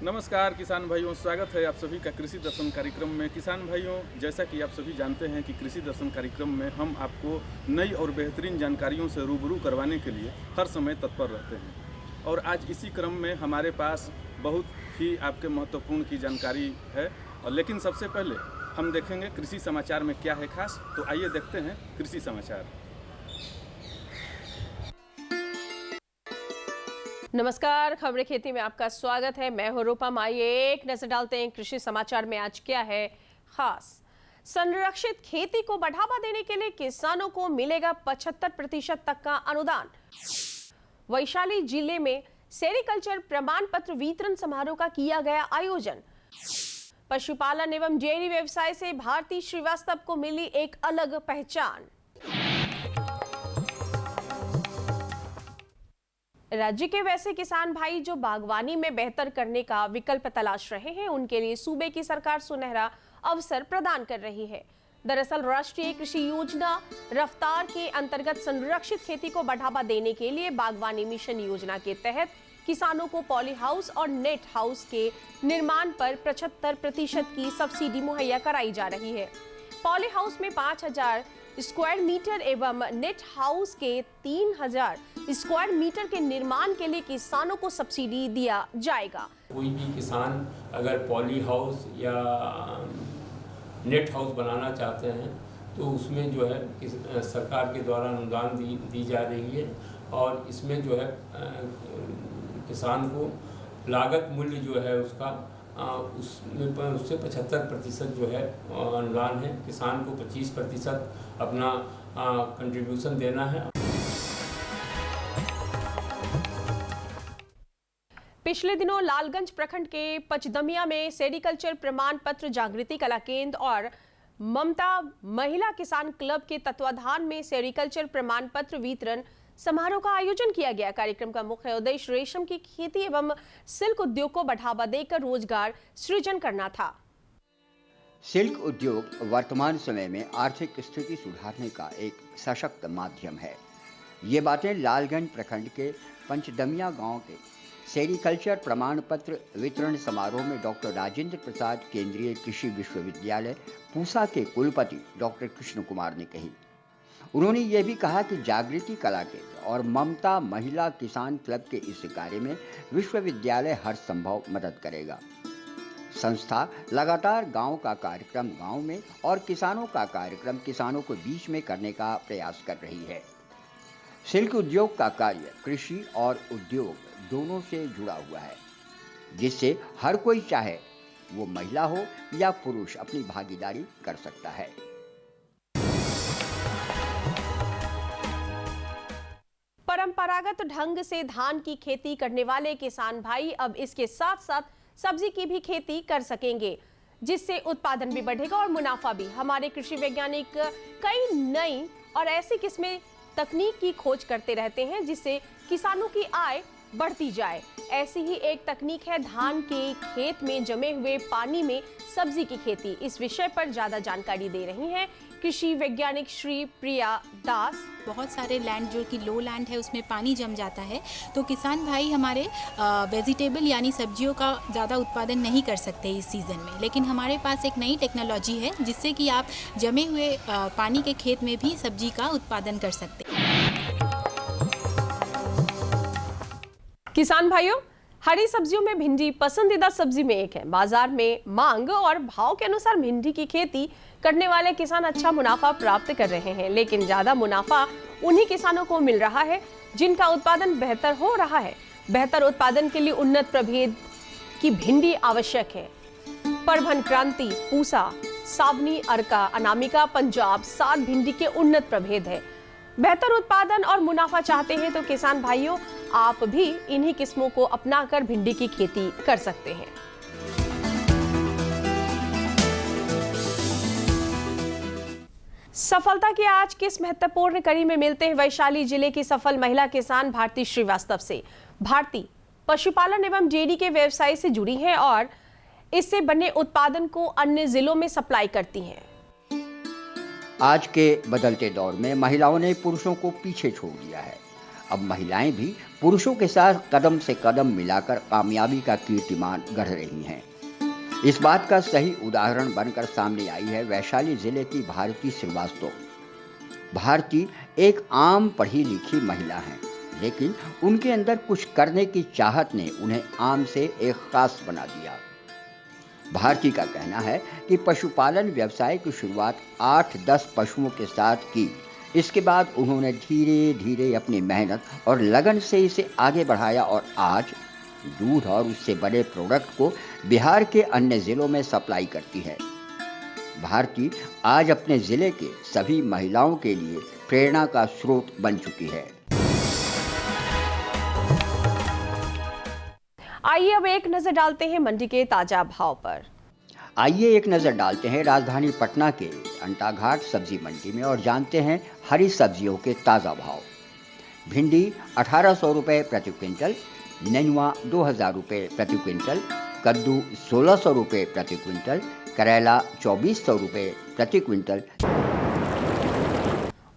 नमस्कार किसान भाइयों, स्वागत है आप सभी का कृषि दर्शन कार्यक्रम में। किसान भाइयों, जैसा कि आप सभी जानते हैं कि कृषि दर्शन कार्यक्रम में हम आपको नई और बेहतरीन जानकारियों से रूबरू करवाने के लिए हर समय तत्पर रहते हैं। और आज इसी क्रम में हमारे पास बहुत ही आपके महत्वपूर्ण की जानकारी है। और लेकिन सबसे पहले हम देखेंगे कृषि समाचार में क्या है खास। तो आइए देखते हैं कृषि समाचार। नमस्कार, खबरें खेती में आपका स्वागत है। मैं हूं रूपम। आइए एक नजर डालते हैं कृषि समाचार में आज क्या है खास। संरक्षित खेती को बढ़ावा देने के लिए किसानों को मिलेगा 75% तक का अनुदान। वैशाली जिले में सेरिकल्चर प्रमाण पत्र वितरण समारोह का किया गया आयोजन। पशुपालन एवं डेयरी व्यवसाय से भारती श्रीवास्तव को मिली एक अलग पहचान। राज्य के वैसे किसान भाई जो बागवानी में बेहतर करने का विकल्प तलाश रहे हैं, उनके लिए सूबे की सरकार सुनहरा अवसर प्रदान कर रही है। दरअसल राष्ट्रीय कृषि योजना रफ्तार के अंतर्गत संरक्षित खेती को बढ़ावा देने के लिए बागवानी मिशन योजना के तहत किसानों को पॉली हाउस और नेट हाउस के निर्माण पर 75% की सब्सिडी मुहैया कराई जा रही है। पॉली हाउस में 5000 स्क्वायर मीटर एवं नेट हाउस के 3000 स्क्वायर मीटर के निर्माण के लिए किसानों को सब्सिडी दिया जाएगा। कोई भी किसान अगर पॉली हाउस या नेट हाउस बनाना चाहते हैं तो उसमें जो है सरकार के द्वारा अनुदान दी जा रही है। और इसमें जो है किसान को लागत मूल्य जो है उसका उससे 75% जो है अनुदान है। किसान को 25% अपना कंट्रीब्यूशन देना है। पिछले दिनों लालगंज प्रखंड के पचदमिया में सेरिकल्चर प्रमाण पत्र जागृति कला केंद्र और ममता महिला किसान क्लब के तत्वाधान में सेरिकल्चर प्रमाण पत्र वितरण समारोह का आयोजन किया गया। कार्यक्रम का मुख्य उद्देश्य रेशम की खेती एवं सिल्क उद्योग को बढ़ावा देकर रोजगार सृजन करना था। सिल्क उद्योग वर्तमान समय में आर्थिक स्थिति सुधारने का एक सशक्त माध्यम है। ये बातें लालगंज प्रखंड के पंचदमिया गांव के सेरिकल्चर प्रमाण पत्र वितरण समारोह में डॉक्टर राजेंद्र प्रसाद केंद्रीय कृषि विश्वविद्यालय पूसा के कुलपति डॉक्टर कृष्ण कुमार ने कही। उन्होंने ये भी कहा कि जागृति कला केंद्र और ममता महिला किसान क्लब के इस कार्य में विश्वविद्यालय हर संभव मदद करेगा। संस्था लगातार गांव का कार्यक्रम गांव में और किसानों का कार्यक्रम किसानों के बीच में करने का प्रयास कर रही है। सिल्क उद्योग का कार्य कृषि और उद्योग दोनों से जुड़ा हुआ है, जिससे हर कोई चाहे वो महिला हो या पुरुष अपनी भागीदारी कर सकता है। परंपरागत ढंग से धान की खेती करने वाले किसान भाई अब इसके साथ साथ सब्जी की भी खेती कर सकेंगे, जिससे उत्पादन भी बढ़ेगा और मुनाफा भी। हमारे कृषि वैज्ञानिक कई नई और ऐसी किस्में तकनीक की खोज करते रहते हैं जिससे किसानों की आय बढ़ती जाए। ऐसी ही एक तकनीक है धान के खेत में जमे हुए पानी में सब्जी की खेती। इस विषय पर ज्यादा जानकारी दे रही हैं कृषि वैज्ञानिक श्री प्रिया दास। बहुत सारे लैंड जो कि लो लैंड है उसमें पानी जम जाता है, तो किसान भाई हमारे वेजिटेबल यानी सब्जियों का ज़्यादा उत्पादन नहीं कर सकते इस सीज़न में। लेकिन हमारे पास एक नई टेक्नोलॉजी है जिससे कि आप जमे हुए पानी के खेत में भी सब्जी का उत्पादन कर सकते हैं। किसान भाइयों, हरी सब्जियों में भिंडी पसंदीदा सब्जी में एक है। बाजार में मांग और भाव के अनुसार भिंडी की खेती करने वाले किसान अच्छा मुनाफा प्राप्त कर रहे हैं, लेकिन ज्यादा मुनाफा उन्हीं किसानों को मिल रहा है जिनका उत्पादन बेहतर हो रहा है। बेहतर उत्पादन के लिए उन्नत प्रभेद की भिंडी आवश्यक है। परभन क्रांति, पूसा, सावनी, अर्का, अनामिका, पंजाब 7 भिंडी के उन्नत प्रभेद है। बेहतर उत्पादन और मुनाफा चाहते हैं तो किसान भाइयों, आप भी इन्हीं किस्मों को अपनाकर भिंडी की खेती कर सकते हैं। सफलता की आज किस महत्वपूर्ण कड़ी में मिलते हैं वैशाली जिले की सफल महिला किसान भारती श्रीवास्तव से। भारती पशुपालन एवं डेयरी के व्यवसाय से जुड़ी हैं और इससे बने उत्पादन को अन्य जिलों में सप्लाई करती हैं। आज के बदलते दौर में महिलाओं ने पुरुषों को पीछे छोड़ दिया है। अब महिलाएं भी पुरुषों के साथ कदम से कदम मिलाकर कामयाबी का कीर्तिमान गढ़ रही हैं। इस बात का सही उदाहरण बनकर सामने आई है वैशाली जिले की भारती श्रीवास्तव। भारती एक आम पढ़ी लिखी महिला हैं, लेकिन उनके अंदर कुछ करने की चाहत ने उन्हें आम से एक खास बना दिया। भारती का कहना है कि पशुपालन व्यवसाय की शुरुआत 8-10 पशुओं के साथ की। इसके बाद उन्होंने धीरे धीरे अपनी मेहनत और लगन से इसे आगे बढ़ाया और आज दूध और उससे बने प्रोडक्ट को बिहार के अन्य जिलों में सप्लाई करती है। भारती आज अपने जिले के सभी महिलाओं के लिए प्रेरणा का स्रोत बन चुकी है। आइए अब एक नजर डालते हैं मंडी के ताजा भाव पर। आइए एक नजर डालते हैं राजधानी पटना के अंटाघाट सब्जी मंडी में और जानते हैं हरी सब्जियों के ताजा भाव। भिंडी 1800 रुपये प्रति क्विंटल, नेनुआ 2000 रुपये प्रति क्विंटल, कद्दू 1600 रुपये प्रति क्विंटल, करेला 2400 रुपये प्रति क्विंटल।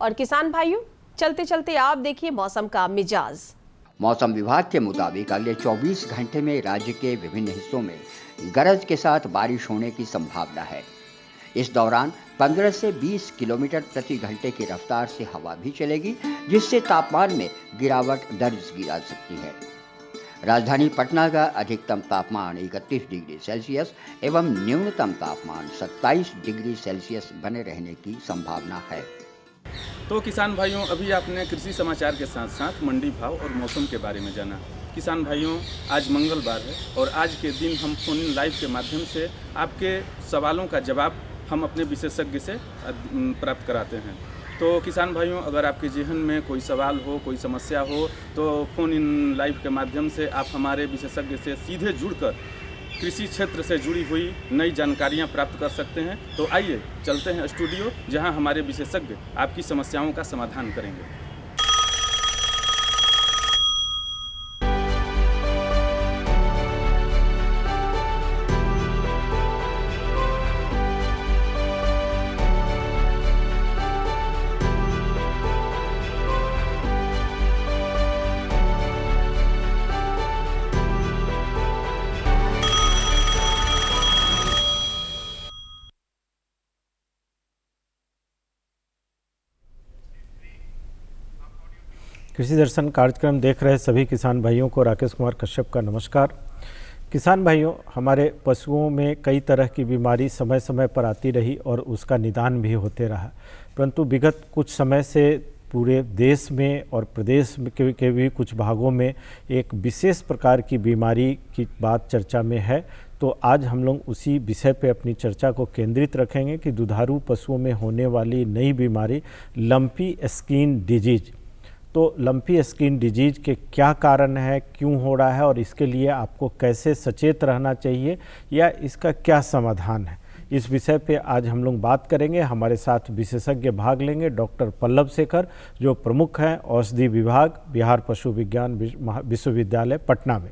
और किसान भाइयों, चलते चलते आप देखिए मौसम का मिजाज। मौसम विभाग के मुताबिक अगले 24 घंटे में राज्य के विभिन्न हिस्सों में गरज के साथ बारिश होने की संभावना है। इस दौरान 15 से 20 किलोमीटर प्रति घंटे की रफ्तार से हवा भी चलेगी, जिससे तापमान में गिरावट दर्ज की जा सकती है। राजधानी पटना का अधिकतम तापमान 31 डिग्री सेल्सियस एवं न्यूनतम तापमान 27 डिग्री सेल्सियस बने रहने की संभावना है। तो किसान भाइयों, अभी आपने कृषि समाचार के साथ साथ मंडी भाव और मौसम के बारे में जाना। किसान भाइयों, आज मंगलवार है और आज के दिन हम फोन इन लाइव के माध्यम से आपके सवालों का जवाब हम अपने विशेषज्ञ से प्राप्त कराते हैं। तो किसान भाइयों, अगर आपके जेहन में कोई सवाल हो, कोई समस्या हो, तो फोन इन लाइव के माध्यम से आप हमारे विशेषज्ञ से सीधे जुड़कर कृषि क्षेत्र से जुड़ी हुई नई जानकारियां प्राप्त कर सकते हैं। तो आइए चलते हैं स्टूडियो, जहां हमारे विशेषज्ञ आपकी समस्याओं का समाधान करेंगे। कृषि दर्शन कार्यक्रम देख रहे सभी किसान भाइयों को राकेश कुमार कश्यप का नमस्कार। किसान भाइयों, हमारे पशुओं में कई तरह की बीमारी समय समय पर आती रही और उसका निदान भी होते रहा, परंतु विगत कुछ समय से पूरे देश में और प्रदेश के भी कुछ भागों में एक विशेष प्रकार की बीमारी की बात चर्चा में है। तो आज हम लोग उसी विषय पे अपनी चर्चा को केंद्रित रखेंगे कि दुधारू पशुओं में होने वाली नई बीमारी लंपी स्किन डिजीज। तो लंपी स्किन डिजीज के क्या कारण है, क्यों हो रहा है और इसके लिए आपको कैसे सचेत रहना चाहिए या इसका क्या समाधान है, इस विषय पे आज हम लोग बात करेंगे। हमारे साथ विशेषज्ञ भाग लेंगे डॉक्टर पल्लव शेखर, जो प्रमुख हैं औषधि विभाग, बिहार पशु विज्ञान विश्वविद्यालय पटना में।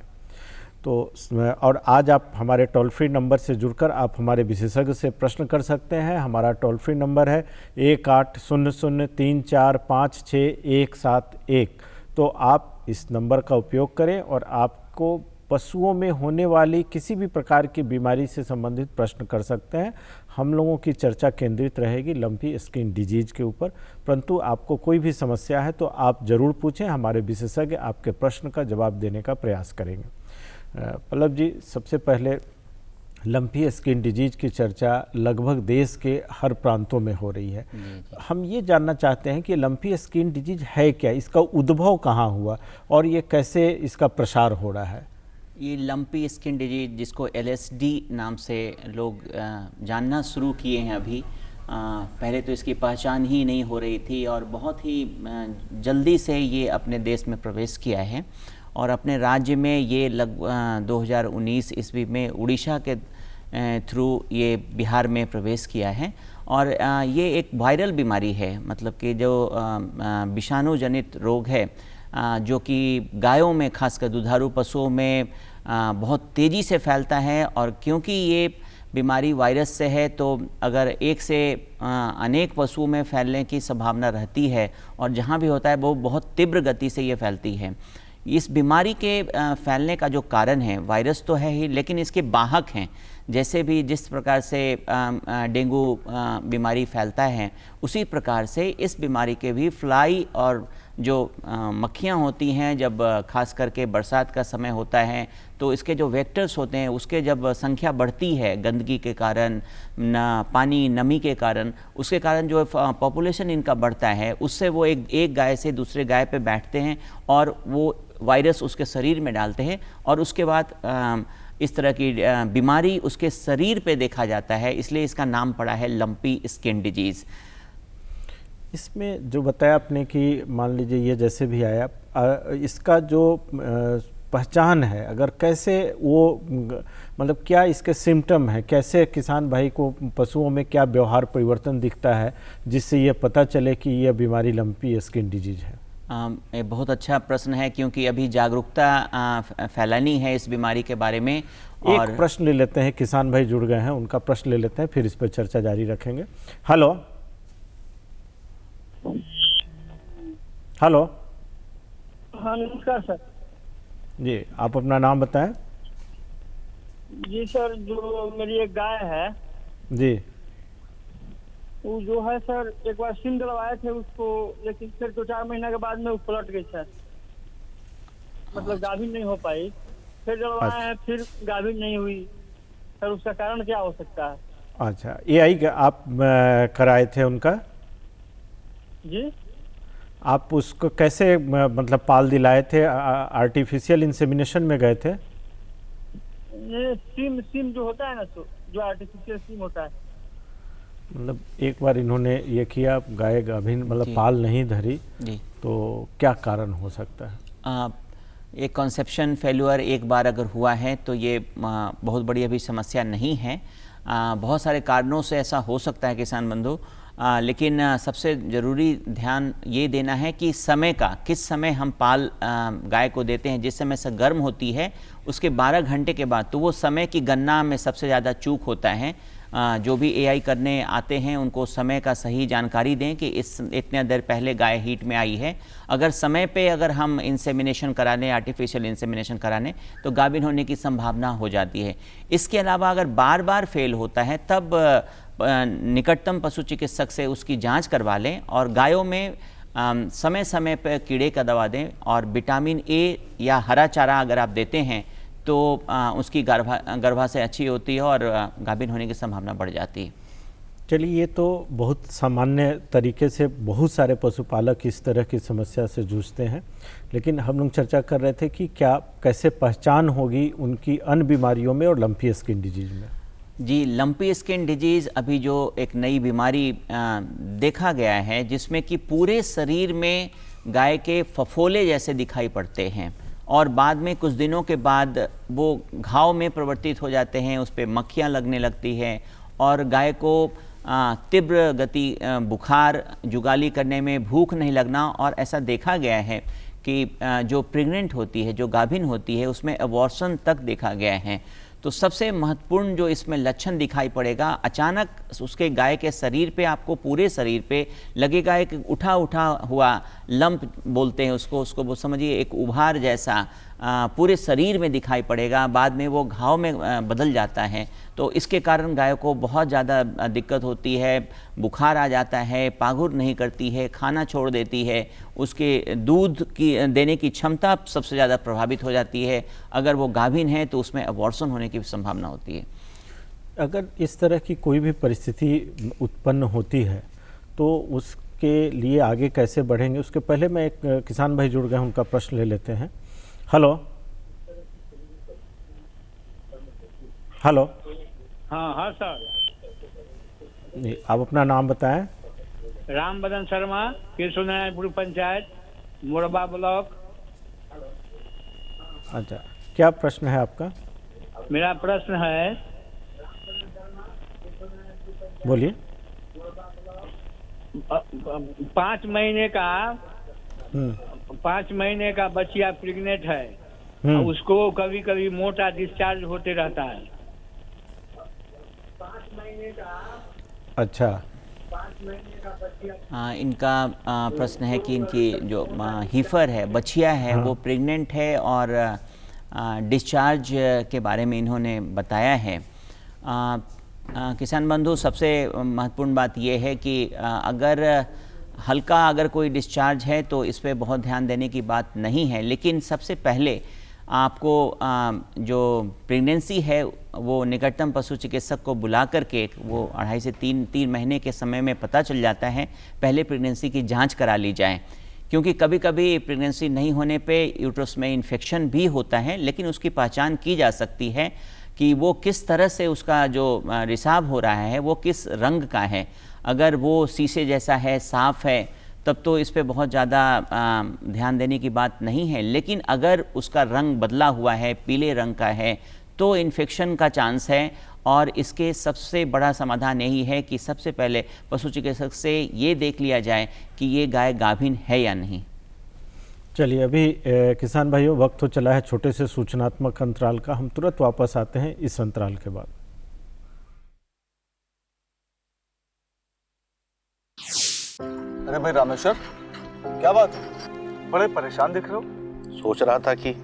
तो और आज आप हमारे टोल फ्री नंबर से जुड़कर आप हमारे विशेषज्ञ से प्रश्न कर सकते हैं। हमारा टोल फ्री नंबर है 1800-3456171। तो आप इस नंबर का उपयोग करें और आपको पशुओं में होने वाली किसी भी प्रकार की बीमारी से संबंधित प्रश्न कर सकते हैं। हम लोगों की चर्चा केंद्रित रहेगी लंपी स्किन डिजीज के ऊपर, परंतु आपको कोई भी समस्या है तो आप ज़रूर पूछें, हमारे विशेषज्ञ आपके प्रश्न का जवाब देने का प्रयास करेंगे। पल्लव जी, सबसे पहले लंपी स्किन डिजीज की चर्चा लगभग देश के हर प्रांतों में हो रही है। हम ये जानना चाहते हैं कि लंपी स्किन डिजीज है क्या, इसका उद्भव कहाँ हुआ और ये कैसे इसका प्रसार हो रहा है? ये लंपी स्किन डिजीज, जिसको LSD नाम से लोग जानना शुरू किए हैं अभी, पहले तो इसकी पहचान ही नहीं हो रही थी और बहुत ही जल्दी से ये अपने देश में प्रवेश किया है और अपने राज्य में ये लगभग 2019 ईस्वी में उड़ीसा के थ्रू ये बिहार में प्रवेश किया है। और ये एक वायरल बीमारी है, मतलब कि जो विषाणु जनित रोग है, जो कि गायों में, खासकर दुधारू पशुओं में बहुत तेज़ी से फैलता है। और क्योंकि ये बीमारी वायरस से है तो अगर एक से अनेक पशुओं में फैलने की संभावना रहती है और जहाँ भी होता है वो बहुत तीव्र गति से ये फैलती है। इस बीमारी के फैलने का जो कारण है वायरस तो है ही, लेकिन इसके वाहक हैं। जैसे भी जिस प्रकार से डेंगू बीमारी फैलता है उसी प्रकार से इस बीमारी के भी फ्लाई और जो मक्खियाँ होती हैं, जब खास करके बरसात का समय होता है तो इसके जो वेक्टर्स होते हैं उसके जब संख्या बढ़ती है गंदगी के कारण, पानी नमी के कारण, उसके कारण जो पॉपुलेशन इनका बढ़ता है उससे वो एक गाय से दूसरे गाय पे बैठते हैं और वो वायरस उसके शरीर में डालते हैं और उसके बाद इस तरह की बीमारी उसके शरीर पे देखा जाता है, इसलिए इसका नाम पड़ा है लंपी स्किन डिजीज़। इसमें जो बताया आपने कि मान लीजिए ये जैसे भी आया, इसका जो पहचान है, अगर कैसे वो मतलब क्या इसके सिम्टम है, कैसे किसान भाई को पशुओं में क्या व्यवहार परिवर्तन दिखता है जिससे ये पता चले कि यह बीमारी लंपी स्किन डिजीज है? ये बहुत अच्छा प्रश्न है क्योंकि अभी जागरूकता फैलानी है इस बीमारी के बारे में। और एक प्रश्न ले लेते हैं, किसान भाई जुड़ गए हैं, उनका प्रश्न ले लेते हैं, फिर इस पर चर्चा जारी रखेंगे। Hello hello. हाँ नमस्कार सर। जी आप अपना नाम बताएं। जी सर, जो मेरी एक गाय है जी, वो जो है सर एक बार सिम डलवाए थे उसको, लेकिन फिर 2-4 महीना के बाद में वो पलट गई सर, मतलब गाभिन नहीं हो पाई। फिर डलवाए हैं, फिर गाभिन नहीं हुई सर, उसका कारण क्या हो सकता है? अच्छा, AI आप कराए थे उनका? जी आप उसको कैसे मतलब पाल दिलाए थे? आर्टिफिशियल इंसेमिनेशन में गए थे? सिम जो होता है ना, तो जो आर्टिफिशियल सिम होता है, मतलब एक बार इन्होंने ये किया, गाय गाभिन मतलब पाल नहीं धरी, तो क्या कारण हो सकता है? एक कॉन्सेप्शन फेल्यूअर एक बार अगर हुआ है तो ये बहुत बड़ी अभी समस्या नहीं है। बहुत सारे कारणों से ऐसा हो सकता है किसान बंधु, लेकिन सबसे ज़रूरी ध्यान ये देना है कि समय का, किस समय हम पाल गाय को देते हैं। जिस समय से गर्म होती है उसके 12 घंटे के बाद, तो वो समय की गणना में सबसे ज़्यादा चूक होता है। जो भी AI करने आते हैं उनको समय का सही जानकारी दें कि इतने देर पहले गाय हीट में आई है। अगर समय पे अगर हम इंसेमिनेशन कराने, आर्टिफिशियल इंसेमिनेशन कराने, तो गाभिन होने की संभावना हो जाती है। इसके अलावा अगर बार बार फेल होता है तब निकटतम पशु चिकित्सक से उसकी जांच करवा लें और गायों में समय समय पर कीड़े का दवा दें और विटामिन A या हरा चारा अगर आप देते हैं तो उसकी गर्भाशय अच्छी होती है और गाभिन होने की संभावना बढ़ जाती है। चलिए, ये तो बहुत सामान्य तरीके से बहुत सारे पशुपालक इस तरह की समस्या से जूझते हैं, लेकिन हम लोग चर्चा कर रहे थे कि क्या कैसे पहचान होगी उनकी अन्य बीमारियों में और लंपी स्किन डिजीज में। जी, लंपी स्किन डिजीज़ अभी जो एक नई बीमारी देखा गया है जिसमें कि पूरे शरीर में गाय के फफोले जैसे दिखाई पड़ते हैं और बाद में कुछ दिनों के बाद वो घाव में परिवर्तित हो जाते हैं, उस पर मक्खियाँ लगने लगती हैं और गाय को तीव्र गति बुखार, जुगाली करने में, भूख नहीं लगना, और ऐसा देखा गया है कि जो प्रेग्नेंट होती है, जो गाभिन होती है, उसमें अबॉर्शन तक देखा गया है। तो सबसे महत्वपूर्ण जो इसमें लक्षण दिखाई पड़ेगा, अचानक उसके गाय के शरीर पे, आपको पूरे शरीर पे लगेगा एक उठा हुआ लंप बोलते हैं उसको वो समझिए एक उभार जैसा पूरे शरीर में दिखाई पड़ेगा। बाद में वो घाव में बदल जाता है। तो इसके कारण गाय को बहुत ज़्यादा दिक्कत होती है, बुखार आ जाता है, पागुर नहीं करती है, खाना छोड़ देती है, उसके दूध की देने की क्षमता सबसे ज़्यादा प्रभावित हो जाती है। अगर वो गाभिन है तो उसमें अबॉर्शन होने की संभावना होती है। अगर इस तरह की कोई भी परिस्थिति उत्पन्न होती है तो उसके लिए आगे कैसे बढ़ेंगे, उसके पहले मैं एक किसान भाई जुड़ गए, उनका प्रश्न ले लेते हैं। Hello hello. हाँ सर जी, आप अपना नाम बताएं। राम बदन शर्मा, कृष्णनारायणपुर पंचायत, मोरबा ब्लॉक। अच्छा, क्या प्रश्न है आपका? मेरा प्रश्न है, बोलिए। 5 महीने का बच्चिया प्रेग्नेंट है, उसको कभी कभी मोटा डिस्चार्ज होते रहता है, अच्छा, इनका प्रश्न है कि इनकी जो हीफर है, बछिया है, वो प्रेग्नेंट है और डिस्चार्ज के बारे में इन्होंने बताया है। किसान बंधु, सबसे महत्वपूर्ण बात यह है कि अगर हल्का अगर कोई डिस्चार्ज है तो इस पे बहुत ध्यान देने की बात नहीं है, लेकिन सबसे पहले आपको जो प्रेगनेंसी है वो निकटतम पशु चिकित्सक को बुला करके, वो 2.5 से 3 महीने के समय में पता चल जाता है, पहले प्रेगनेंसी की जांच करा ली जाए। क्योंकि कभी कभी प्रेगनेंसी नहीं होने पे यूट्रस में इन्फेक्शन भी होता है, लेकिन उसकी पहचान की जा सकती है कि वो किस तरह से उसका जो रिसाव हो रहा है वो किस रंग का है। अगर वो शीशे जैसा है, साफ़ है, तब तो इस पे बहुत ज़्यादा ध्यान देने की बात नहीं है। लेकिन अगर उसका रंग बदला हुआ है, पीले रंग का है, तो इन्फेक्शन का चांस है। और इसके सबसे बड़ा समाधान यही है कि सबसे पहले पशु चिकित्सक से ये देख लिया जाए कि ये गाय गाभिन है या नहीं। चलिए, अभी किसान भाइयों वक्त तो चला है छोटे से सूचनात्मक अंतराल का, हम तुरंत वापस आते हैं इस अंतराल के बाद। अरे भाई रामेश्वर, क्या बात है, बड़े परेशान दिख रहे हो? सोच रहा था कि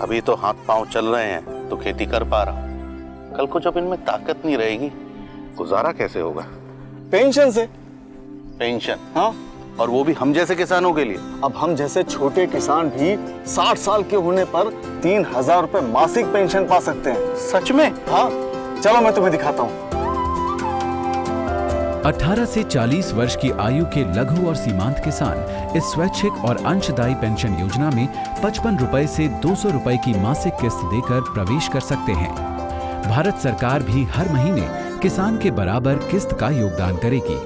अभी तो हाथ पांव चल रहे हैं तो खेती कर पा रहा हूँ, कल को जब इनमें ताकत नहीं रहेगी गुजारा कैसे होगा? पेंशन से। पेंशन? हाँ, और वो भी हम जैसे किसानों के लिए। अब हम जैसे छोटे किसान भी 60 साल के होने पर 3000 रुपए मासिक पेंशन पा सकते हैं। सच में? हाँ, चलो मैं तुम्हें दिखाता हूँ। 18 से 40 वर्ष की आयु के लघु और सीमांत किसान इस स्वैच्छिक और अंशदायी पेंशन योजना में 55 रुपए से 200 रुपए की मासिक किस्त देकर प्रवेश कर सकते हैं। भारत सरकार भी हर महीने किसान के बराबर किस्त का योगदान करेगी।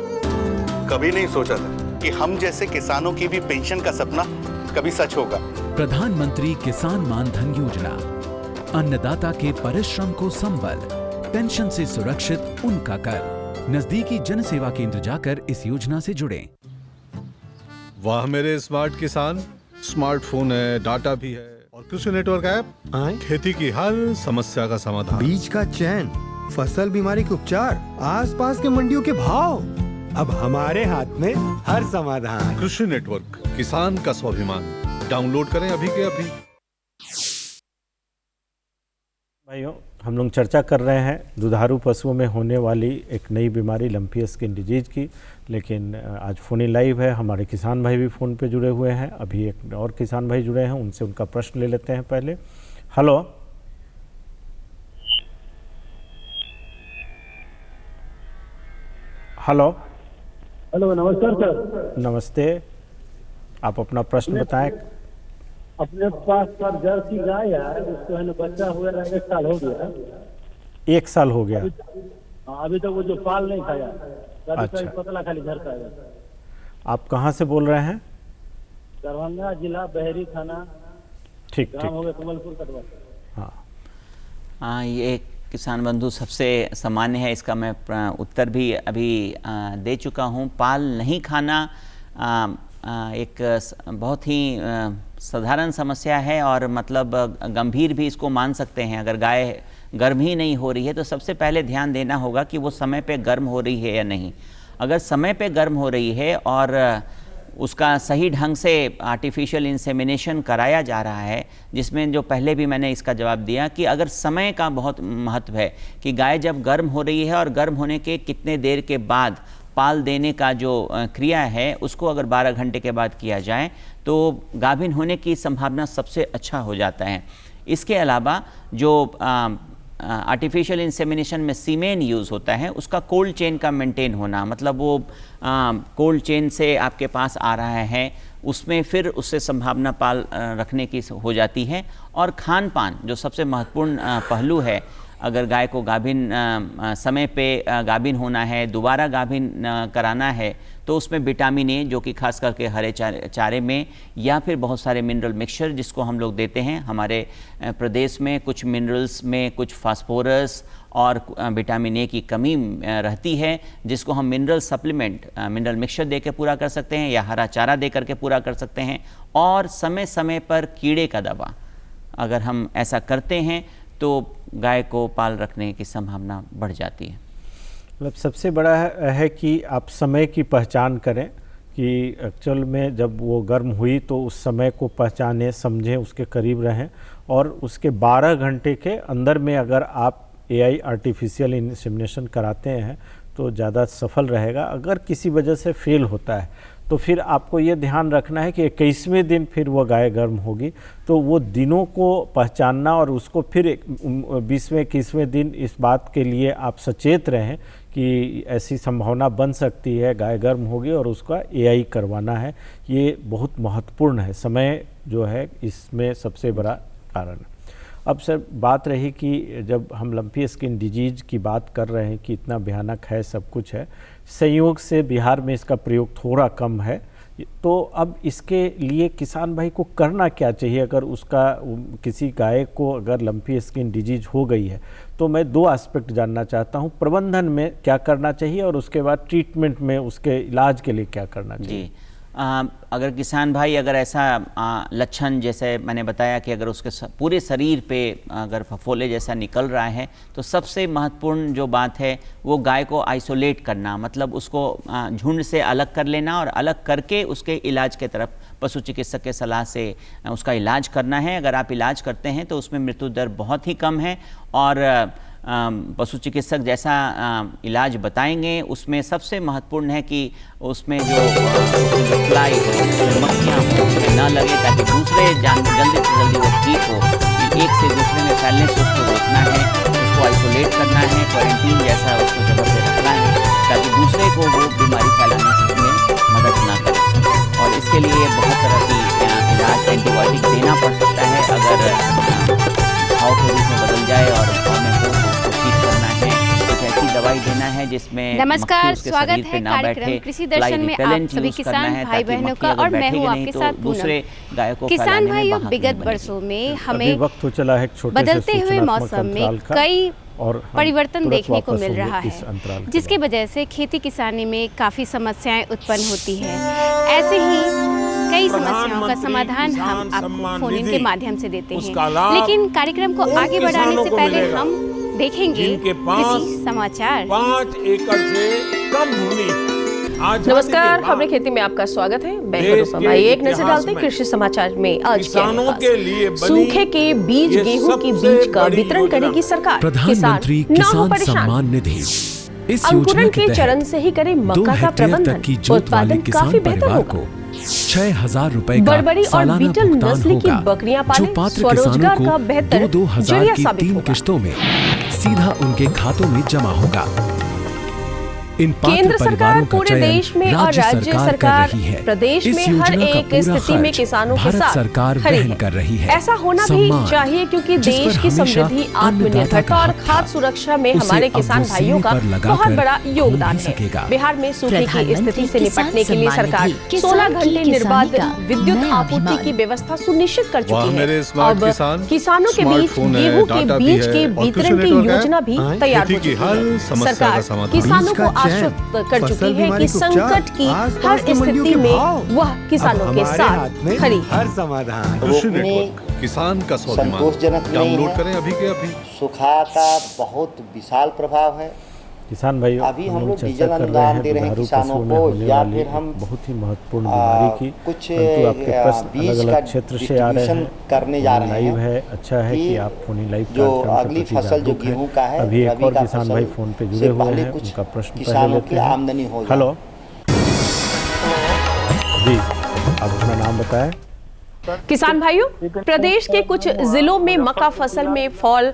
कभी नहीं सोचा था कि हम जैसे किसानों की भी पेंशन का सपना कभी सच होगा। प्रधानमंत्री किसान मान धन योजना, अन्नदाता के परिश्रम को संबल, पेंशन से सुरक्षित उनका कर। नजदीकी जन सेवा केंद्र जाकर इस योजना से जुड़ें। वाह मेरे स्मार्ट किसान, स्मार्टफोन है, डाटा भी है और कृषि नेटवर्क ऐप खेती की हर समस्या का समाधान। बीज का चयन, फसल बीमारी के उपचार, आसपास के मंडियों के भाव, अब हमारे हाथ में हर समाधान। कृषि नेटवर्क, किसान का स्वाभिमान। डाउनलोड करें अभी के अभी। भाइयों, हम लोग चर्चा कर रहे हैं दुधारू पशुओं में होने वाली एक नई बीमारी लंपी स्किन डिजीज की। लेकिन आज फोन इन लाइव है, हमारे किसान भाई भी फ़ोन पे जुड़े हुए हैं। अभी एक और किसान भाई जुड़े हैं, उनसे उनका प्रश्न ले लेते हैं पहले। Hello, hello. हेलो, नमस्कार सर। नमस्ते, आप अपना प्रश्न बताएं। अपने पास सर जर्सी गाय है, उसको है ना बच्चा हुआ 1 साल हो गया। 1 साल हो गया? अभी तक वो जो पाल नहीं खाया। अच्छा, पतला खाली झरता है। आप कहाँ से बोल रहे हैं? दरभंगा जिला, बहरी थाना। ठीक ठीक। हो गया कमलपुर कटवा। हाँ, ये किसान बंधु सबसे सामान्य है, इसका मैं उत्तर भी अभी दे चुका हूँ। पाल नहीं खाना एक बहुत ही साधारण समस्या है और मतलब गंभीर भी इसको मान सकते हैं। अगर गाय गर्म ही नहीं हो रही है तो सबसे पहले ध्यान देना होगा कि वो समय पे गर्म हो रही है या नहीं। अगर समय पे गर्म हो रही है और उसका सही ढंग से आर्टिफिशियल इंसेमिनेशन कराया जा रहा है, जिसमें जो पहले भी मैंने इसका जवाब दिया कि अगर समय का बहुत महत्व है कि गाय जब गर्म हो रही है और गर्म होने के कितने देर के बाद पाल देने का जो क्रिया है उसको अगर 12 घंटे के बाद किया जाए तो गाभिन होने की संभावना सबसे अच्छा हो जाता है। इसके अलावा जो आर्टिफिशियल इंसेमिनेशन में सीमेन यूज़ होता है, उसका कोल्ड चेन का मेंटेन होना, मतलब वो कोल्ड चेन से आपके पास आ रहा है, उसमें फिर उससे संभावना पाल रखने की हो जाती है। और खान पान जो सबसे महत्वपूर्ण पहलू है, अगर गाय को गाभिन समय पे गाभिन होना है, दोबारा गाभिन कराना है, तो उसमें विटामिन ए जो कि खास करके हरे चारे में, या फिर बहुत सारे मिनरल मिक्सचर जिसको हम लोग देते हैं। हमारे प्रदेश में कुछ मिनरल्स में कुछ फास्फोरस और विटामिन ए की कमी रहती है, जिसको हम मिनरल सप्लीमेंट, मिनरल मिक्सचर दे के पूरा कर सकते हैं या हरा चारा दे करके पूरा कर सकते हैं। और समय समय पर कीड़े का दवा अगर हम ऐसा करते हैं तो गाय को पाल रखने की संभावना बढ़ जाती है। मतलब सबसे बड़ा है कि आप समय की पहचान करें कि एक्चुअल में जब वो गर्म हुई तो उस समय को पहचानें, समझें, उसके करीब रहें और उसके 12 घंटे के अंदर में अगर आप AI आर्टिफिशियल इंसेमिनेशन कराते हैं तो ज़्यादा सफल रहेगा। अगर किसी वजह से फेल होता है तो फिर आपको ये ध्यान रखना है कि 21वें दिन फिर वो गाय गर्म होगी, तो वो दिनों को पहचानना और उसको फिर 20वें 21वें दिन इस बात के लिए आप सचेत रहें कि ऐसी संभावना बन सकती है, गाय गर्म होगी और उसका AI करवाना है। ये बहुत महत्वपूर्ण है, समय जो है इसमें सबसे बड़ा कारण है। अब सर बात रही कि जब हम लंपी स्किन डिजीज की बात कर रहे हैं कि इतना भयानक है, सब कुछ है, संयोग से बिहार में इसका प्रयोग थोड़ा कम है, तो अब इसके लिए किसान भाई को करना क्या चाहिए? अगर उसका किसी गाय को अगर लंपी स्किन डिजीज हो गई है तो मैं 2 एस्पेक्ट जानना चाहता हूँ। प्रबंधन में क्या करना चाहिए और उसके बाद ट्रीटमेंट में उसके इलाज के लिए क्या करना चाहिए? जी, अगर किसान भाई अगर ऐसा लक्षण जैसे मैंने बताया कि अगर उसके पूरे शरीर पे अगर फफोले जैसा निकल रहा है तो सबसे महत्वपूर्ण जो बात है वो गाय को आइसोलेट करना, मतलब उसको झुंड से अलग कर लेना और अलग करके उसके इलाज के तरफ पशु चिकित्सक के सलाह से उसका इलाज करना है। अगर आप इलाज करते हैं तो उसमें मृत्यु दर बहुत ही कम है और पशु चिकित्सक जैसा इलाज बताएंगे उसमें सबसे महत्वपूर्ण है कि उसमें जो फ्लाई हो, मक्खियाँ न लगे ताकि दूसरे जानवर जल्दी से जल्दी वो ठीक हो। एक से दूसरे में फैलने से उसको रोकना है, उसको आइसोलेट करना है, क्वारंटीन जैसा उसको जगह पे रखना है ताकि दूसरे को वो बीमारी फैलाने में मदद ना करे। और इसके लिए बहुत तरह की इलाज एंटीबायोटिक देना पड़ सकता है अगर घाव के रूप में बदल जाए और घाव में हो ठीक करना है, कुछ ऐसी दवाई देना है जिसमें नमस्कार, स्वागत है कार्यक्रम कृषि दर्शन में आप सभी किसान भाई बहनों का और मैं हूँ आपके साथ दूसरे गायों को किसान भाइयों, विगत वर्षों में हमें वक्त हो चला है बदलते हुए मौसम में कई और परिवर्तन देखने को मिल रहा है, जिसकी वजह से खेती किसानी में काफ़ी समस्याएं उत्पन्न होती है। ऐसे ही कई समस्याओं का समाधान हम आपको फोन इन के माध्यम से देते हैं, लेकिन कार्यक्रम को आगे बढ़ाने से पहले हम देखेंगे कृषि समाचार। 5 एकड़ से कम भूमि। नमस्कार, खबरें खेती में आपका स्वागत है। मैं हूं एक नजर डालते हैं कृषि समाचार में आज किसानों के लिए सूखे के बीज गेहूं के बीज का वितरण करेगी सरकार। प्रधानमंत्री किसान सम्मान निधि इस योजना के चरण से ही करे मक्का का प्रबंधन, उत्पादन काफी बेहतर होगा। 6,000 रुपए का बड़बड़ी और बीटल नस्ल की बकरियां पालें, स्वरोजगार का बेहतर 2,000 की 3 किश्तों में सीधा उनके खातों में जमा होगा। इन केंद्र सरकार पूरे देश में और राज्य सरकार प्रदेश में हर एक स्थिति में किसानों के साथ खड़ी कर रही है। ऐसा होना भी चाहिए क्योंकि देश की समृद्धि, आत्मनिर्भरता और खाद्य सुरक्षा में हमारे किसान भाइयों का बहुत बड़ा योगदान है। बिहार में सूखे की स्थिति से निपटने के लिए सरकार 16 घंटे निर्बाध विद्युत आपूर्ति की व्यवस्था सुनिश्चित कर चुकी है। अब किसानों के बीच गेहूं के बीज के वितरण की योजना भी तैयार हो चुकी है। सरकार किसानों को कर चुकी है कि संकट की हर स्थिति में वह किसानों के साथ खड़ी है। हर समाधान किसान का स्वाभिमान डाउनलोड करें अभी के अभी। सुखा का बहुत विशाल प्रभाव है। किसान भाई अभी हम लोग डीजल अनुदान दे रहे हैं किसानों को, या फिर हम बहुत ही महत्वपूर्ण बीमारी की कुछ बीज का क्षेत्र से आ रहे हैं करने जा रहे हैं। है अच्छा है कि आप फोन लाइव जो अगली फसल जो गेहूं का है, अभी एक और किसान भाई फोन पे जुड़े हुए हैं, उनका प्रश्न किसानों की आमदनी हो जाए। हेलो जी, आप अपना नाम बताएं। किसान भाइयों, प्रदेश के कुछ जिलों में मक्का फसल में फॉल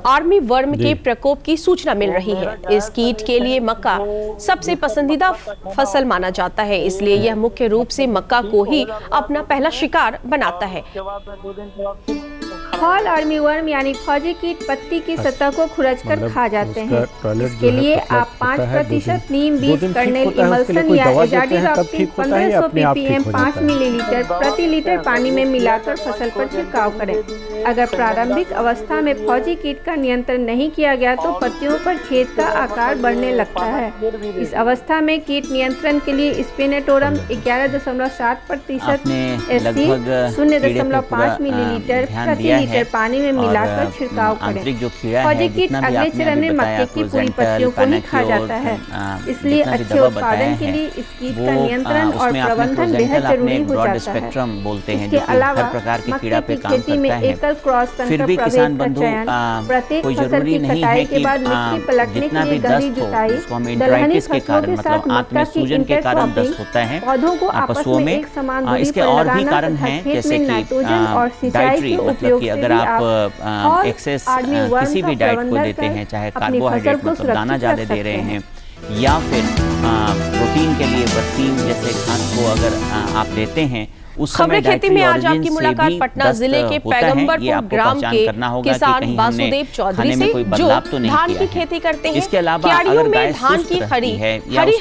आर्मी वर्म के प्रकोप की सूचना मिल रही है। इस कीट के लिए मक्का सबसे पसंदीदा फसल माना जाता है, इसलिए यह मुख्य रूप से मक्का को ही अपना पहला शिकार बनाता है। फॉल आर्मी वर्म यानी फौजी कीट पत्ती की सतह को खुरचकर खा जाते हैं। इसके लिए आप 5% नीम बीज कर्नेल इमल्सन या एजाडिरोक्टिन 1500 ppm 5 मिलीलीटर प्रति लीटर पानी में मिलाकर फसल पर छिड़काव करें। अगर प्रारंभिक अवस्था में फौजी कीट का नियंत्रण नहीं किया गया तो पत्तियों पर छेद का आकार बढ़ने लगता है। इस अवस्था में कीट नियंत्रण के लिए स्पिनेटोरम 11.7% SC 0.5 मिलीलीटर प्रति लीटर पानी में मिलाकर छिड़काव करें। फौजी कीट अगले चरण में मक्के की पूरी पत्तियों को ही खा जाता है, इसलिए अच्छे उत्पादन के लिए इस कीट का नियंत्रण और प्रबंधन बेहद जरूरी हो जाता है। इसके अलावा मक्के की खेती में एकल क्रॉस संकर प्रभेद का चयन, प्रत्येक फसल की कटाई के बाद मिट्टी पलटने के लिए गहरी जुताई, दलहनी फसलों के साथ मक्का की इंटरक्रॉपिंग, पौधों को आपस में एक समान दूरी पर लगाना तथा खेत में नाइट्रोजन और सिंचाई के उपयोग से भी आप एक्सेस किसी भी डाइट को देते हैं, चाहे कार्बोहाइड्रेट मतलब दाना ज़्यादा दे रहे हैं या फिर प्रोटीन के लिए बरसीन जैसे खाद को अगर आप देते हैं। खबरें खेती में आज आपकी मुलाकात पटना जिले के पैगंबरपुर ग्राम के किसान वासुदेव चौधरी से, जो धान की खेती करते हैं। क्यारियों में धान की हरी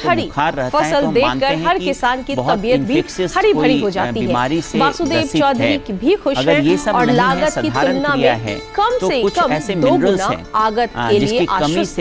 हरी फसल देखकर हर किसान की तबीयत भी हरी भरी हो जाती है। वासुदेव चौधरी भी खुश हैं और लागत की तुलना में कम से कम 2 गुना आगत के लिए आश्वस्त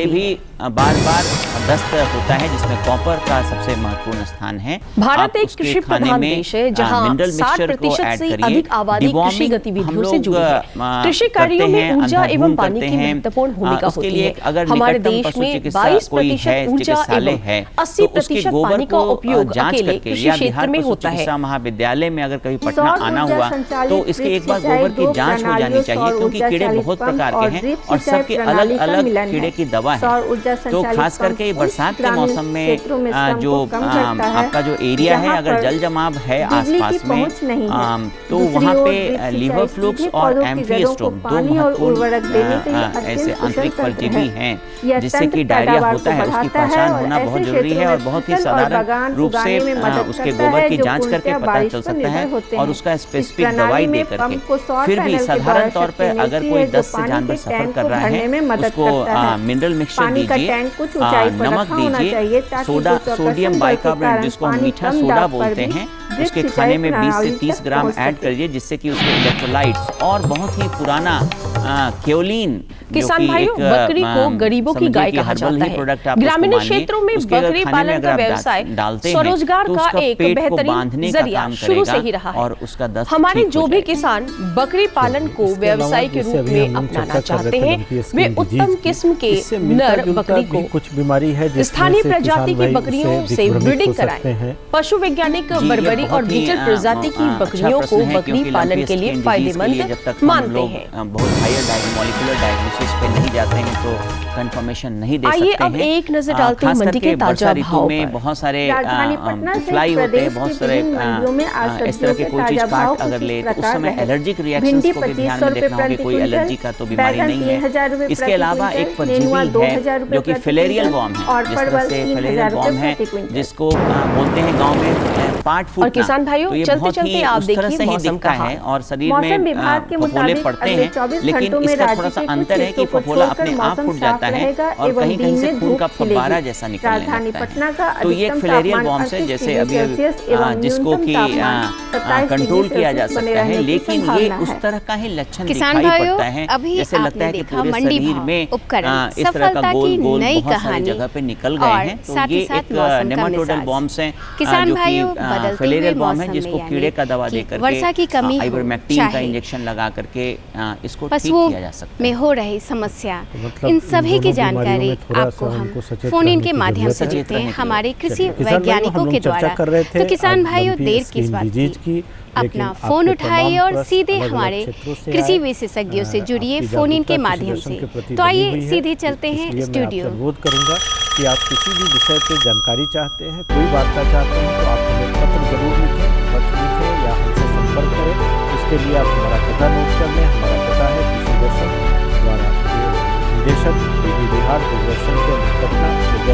बार बार दस्त होता है, जिसमें कॉपर का सबसे महत्वपूर्ण स्थान है। भारत एक कृषि प्रधान देश है जहां 60% से अधिक आबादी कृषि गतिविधियों से जुड़ी है। कृषि कार्यों में ऊर्जा एवं पानी की महत्वपूर्ण भूमिका होती है। हमारे देश में 22% ऊर्जा एवं 80% पानी का उपयोग अकेले कृषि क्षेत्र में होता है। महाविद्यालय में अगर कभी पटना आना हुआ तो इसके एक बार गोबर की जांच हो जानी चाहिए, क्योंकि कीड़े बहुत प्रकार के हैं और सबके अलग अलग कीड़े की दवा है। तो खास करके बरसात के मौसम में जो आपका जो एरिया है, अगर जल जमाव है आसपास में, तो वहाँ पे लीवर फ्लूक्स और एम्फीस्टोम 2 महत्वपूर्ण ऐसे आंतरिक परजीवी हैं जिससे कि डायरिया होता है। उसकी पहचान होना बहुत जरूरी है और बहुत ही साधारण रूप से उसके गोबर की जांच करके पता चल सकता है और उसका स्पेसिफिक दवाई दे करके। फिर भी साधारण तौर पर अगर कोई 10 से जानवर सफर कर रहा है, उसको मिनरल मिक्सचर दीजिए, नमक दीजिए, सोडियम बाइकार्बोनेट जिसको हम मीठा सोडा बोलते हैं, उसके खाने में 20 से 30 ग्राम ऐड करिए, जिससे कि उसके इलेक्ट्रोलाइट्स और बहुत ही पुराना केओलिन, किसान भाइयों, बकरी को गरीबों की गाय कहा जाता है। ग्रामीण क्षेत्रों में बकरी पालन का व्यवसाय स्वरोजगार का एक बेहतरीन जरिया शुरू से ही रहा है। हमारे जो भी किसान बकरी पालन को व्यवसाय के रूप में अपनाना चाहते हैं, वे उत्तम किस्म के नर बकरी को कुछ बीमारी है स्थानीय प्रजाति की बकरियों से ब्रीडिंग कराएं। पशु वैज्ञानिक बर्बरी और बीटल प्रजाति की बकरियों को बकरी पालन के लिए फायदेमंद मानते हैं। बहुत हायर मॉलिक्यूलर डायग्नोसिस पे नहीं जाते हैं तो कंफर्मेशन नहीं दे सकते हैं। आइए अब एक नजर डालते हैं मंडी के ताजा भाव में। बहुत सारे फ्लाई होते हैं, बहुत सारे इस तरह के कोई चीज काट अगर ले तो उस समय एलर्जिक रिएक्शंस को भी ध्यान में देखना होगा, कोई एलर्जी का तो बीमारी नहीं है। इसके अलावा एक परजीवी है जो कि फिलेरियल वॉर्म है, जिस तरह से फिलेरियल वॉर्म है जिसको बोलते हैं गाँव में पार्ट फूटना। और किसान भाइयों, चलते चलते आप देखिए मौसम का है और शरीर में फफोले पड़ते हैं, लेकिन इसका थोड़ा सा अंतर है कि फफोला अपने आप फूट जाता है और कहीं कहीं से खून का फव्वारा जैसा निकलने लगता है। तो ये एक फिलेरियल वॉर्म है, जैसे अभी जिसको कि कंट्रोल किया जा सकता है, लेकिन ये उस तरह का ही लक्षण दिखाई पड़ता है, जैसे लगता है कि पूरे शरीर में इस तरह का गोल गोल बहुत सारी जगह पे निकल गए हैं। तो ये एक नेमाटोडल वॉर्म्स है जो कि फिलेरियल वॉर्म है, जिसको कीड़े का दवा देकर के आइवरमेक्टिन का इंजेक्शन लगा करके इसको ठीक किया जा सकता है। में हो रही समस्या, इन सभी की जानकारी आपको हम फोन इन के माध्यम से देते हैं हमारे कृषि वैज्ञानिकों के द्वारा। तो किसान भाइयों, देर किस बात की, अपना फोन उठाइए और सीधे हमारे कृषि विशेषज्ञों से जुड़िए फोन इन के माध्यम से। तो आइए सीधे चलते हैं स्टूडियो। अनुरोध करूंगा कि आप किसी भी विषय पे जानकारी चाहते हैं, कोई वार्ता चाहते हैं, तो आप हमें पत्र जरूर लिखें, पत्र लिखें या हमसे संपर्क करें। उसके लिए आप हमारा पता नोट कर लें। हमारा पता है कृषि दर्शन द्वारा निदेशक बिहार दूरदर्शन के पटना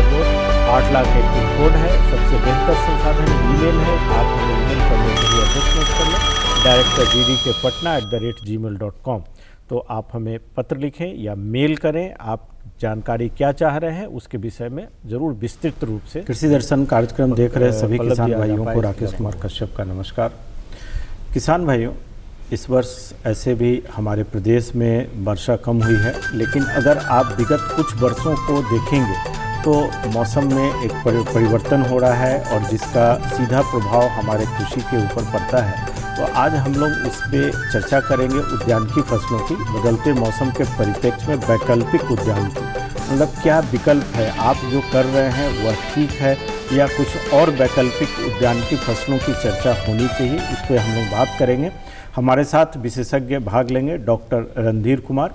रोड 8 लाख एक पिन कोड है। सबसे बेहतर संसाधन ईमेल है, आप हमें ईमेल करने के लिए एड्रेस नोट कर लें, डायरेक्टर ddkpatna@gmail.com। तो आप हमें पत्र लिखें या मेल करें, आप जानकारी क्या चाह रहे हैं उसके विषय में जरूर विस्तृत रूप से। कृषि दर्शन कार्यक्रम देख रहे सभी किसान भाइयों को राकेश कुमार कश्यप का नमस्कार। किसान भाइयों, इस वर्ष ऐसे भी हमारे प्रदेश में वर्षा कम हुई है, लेकिन अगर आप विगत कुछ वर्षों को देखेंगे तो मौसम में एक परिवर्तन हो रहा है और जिसका सीधा प्रभाव हमारे कृषि के ऊपर पड़ता है। तो आज हम लोग उस पर चर्चा करेंगे उद्यानिकी फसलों की बदलते मौसम के परिप्रेक्ष्य में वैकल्पिक उद्यानिकी, मतलब क्या विकल्प है, आप जो कर रहे हैं वह ठीक है या कुछ और वैकल्पिक उद्यानिकी फसलों की चर्चा होनी चाहिए, इस पर हम लोग बात करेंगे। हमारे साथ विशेषज्ञ भाग लेंगे डॉक्टर रणधीर कुमार,